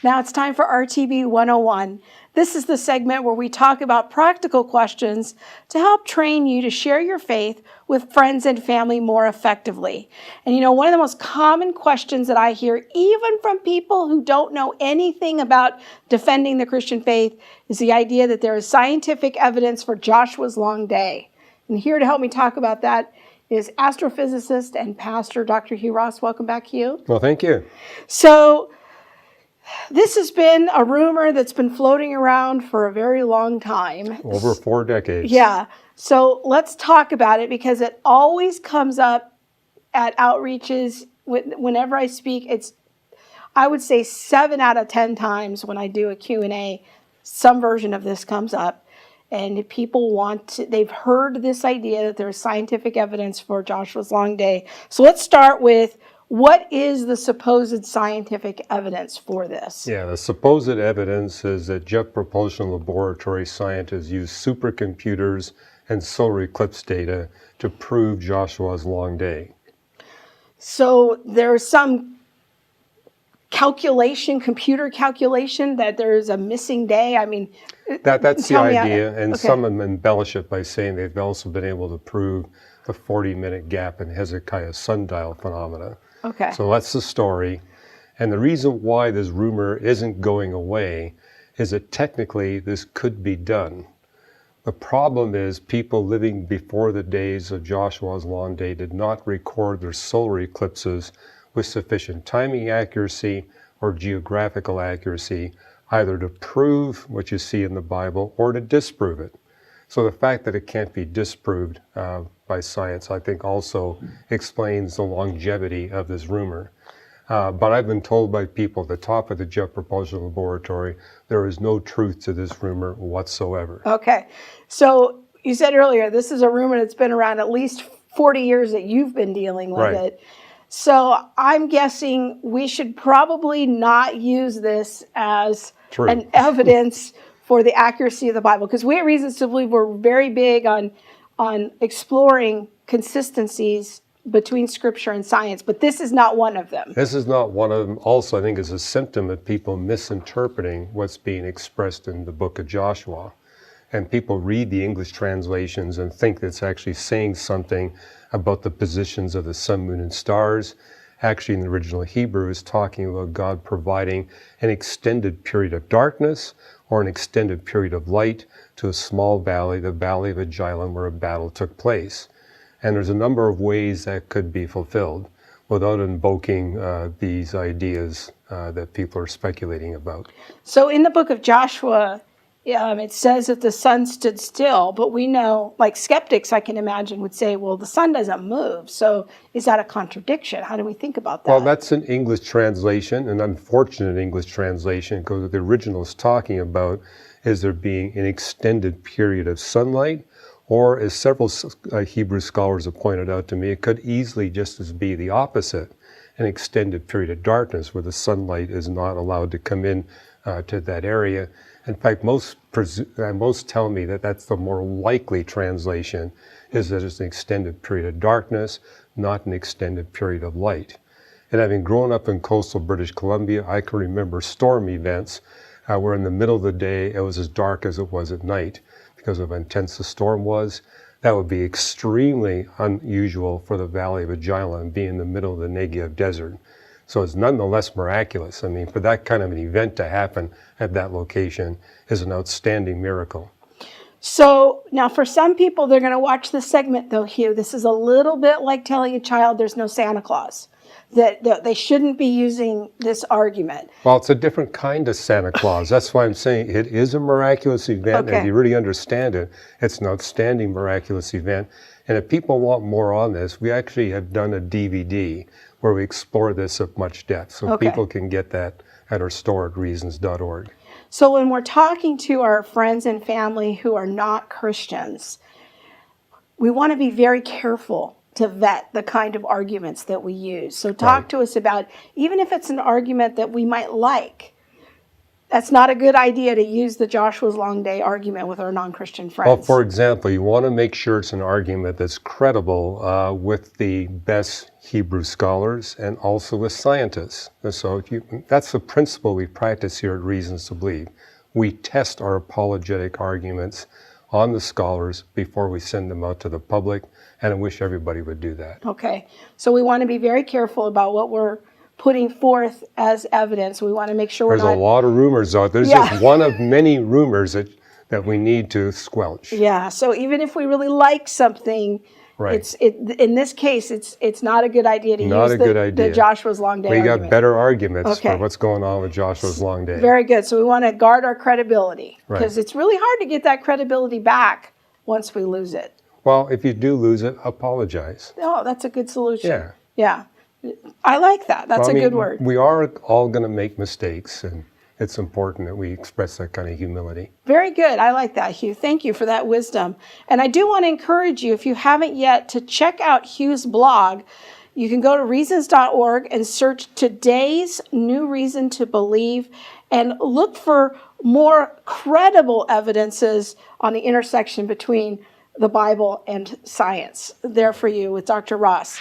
Now it's time for RTB 101. This is the segment where we talk about practical questions to help train you to share your faith with friends and family more effectively. And one of the most common questions that I hear, even from people who don't know anything about defending the Christian faith, is the idea that there is scientific evidence for Joshua's long day. And here to help me talk about that is astrophysicist and pastor Dr. Hugh Ross. Welcome back, Hugh. Well, thank you. So this has been a rumor that's been floating around for a very long time. Over 4 decades. Yeah. So let's talk about it because it always comes up at outreaches. Whenever I speak, I would say 7 out of 10 times when I do a Q&A, some version of this comes up. And people they've heard this idea that there's scientific evidence for Joshua's long day. So let's start with, what is the supposed scientific evidence for this? Yeah, the supposed evidence is that Jet Propulsion Laboratory scientists use supercomputers and solar eclipse data to prove Joshua's long day. So there's some computer calculation that there's a missing day? I mean, that's the idea, and okay. Some of them embellish it by saying they've also been able to prove the 40-minute gap in Hezekiah's sundial phenomena. Okay. So that's the story. And the reason why this rumor isn't going away is that technically this could be done. The problem is people living before the days of Joshua's long day did not record their solar eclipses with sufficient timing accuracy or geographical accuracy, either to prove what you see in the Bible or to disprove it. So the fact that it can't be disproved by science, I think, also explains the longevity of this rumor. But I've been told by people at the top of the Jet Propulsion Laboratory, there is no truth to this rumor whatsoever. Okay. So you said earlier, this is a rumor that's been around at least 40 years that you've been dealing with it. So I'm guessing we should probably not use this as an evidence for the accuracy of the Bible, because we have reasons to believe we're very big on exploring consistencies between Scripture and science, but this is not one of them. This is not one of them. Also, I think it's a symptom of people misinterpreting what's being expressed in the book of Joshua. And people read the English translations and think that it's actually saying something about the positions of the sun, moon, and stars. Actually, in the original Hebrew, it's talking about God providing an extended period of darkness or an extended period of light to a small valley, the valley of Ajalon, where a battle took place. And there's a number of ways that could be fulfilled without invoking these ideas that people are speculating about. So in the book of Joshua, it says that the sun stood still, but we know, like skeptics, I can imagine, would say, well, the sun doesn't move. So is that a contradiction? How do we think about that? Well, that's an English translation, an unfortunate English translation, because what the original is talking about is there being an extended period of sunlight, or as several Hebrew scholars have pointed out to me, it could easily just as be the opposite, an extended period of darkness where the sunlight is not allowed to come in to that area. In fact, most tell me that that's the more likely translation, is that it's an extended period of darkness, not an extended period of light. And having grown up in coastal British Columbia, I can remember storm events where in the middle of the day it was as dark as it was at night because of how intense the storm was. That would be extremely unusual for the Valley of Ajalon, being in the middle of the Negev desert. So it's nonetheless miraculous. I mean, for that kind of an event to happen at that location is an outstanding miracle. So now for some people, they're going to watch this segment, though, Hugh. This is a little bit like telling a child there's no Santa Claus, that they shouldn't be using this argument. Well, it's a different kind of Santa Claus. That's why I'm saying it is a miraculous event. Okay. And if you really understand it, it's an outstanding miraculous event. And if people want more on this, we actually have done a DVD where we explore this at much depth. So people can get that at our store at reasons.org. So when we're talking to our friends and family who are not Christians, we want to be very careful to vet the kind of arguments that we use. So talk to us about, even if it's an argument that we might like, That's not a good idea to use the Joshua's long day argument with our non-Christian friends. Well, for example, you want to make sure it's an argument that's credible with the best Hebrew scholars and also with scientists. And so that's the principle we practice here at Reasons to Believe. We test our apologetic arguments on the scholars before we send them out to the public, and I wish everybody would do that. Okay, so we want to be very careful about what we're putting forth as evidence. We want to make sure There's a lot of rumors out there. There's just one of many rumors that we need to squelch. Yeah, so even if we really like something, right. In this case, it's not a good idea to use the Joshua's long day argument. We got better arguments for what's going on with Joshua's long day. Very good. So we want to guard our credibility, because it's really hard to get that credibility back once we lose it. Well, if you do lose it, apologize. Oh, that's a good solution. Yeah. Yeah. I like that. That's a good word. We are all going to make mistakes, and it's important that we express that kind of humility. Very good. I like that, Hugh. Thank you for that wisdom. And I do want to encourage you, if you haven't yet, to check out Hugh's blog. You can go to reasons.org and search today's new reason to believe and look for more credible evidences on the intersection between the Bible and science. There for you with Dr. Ross.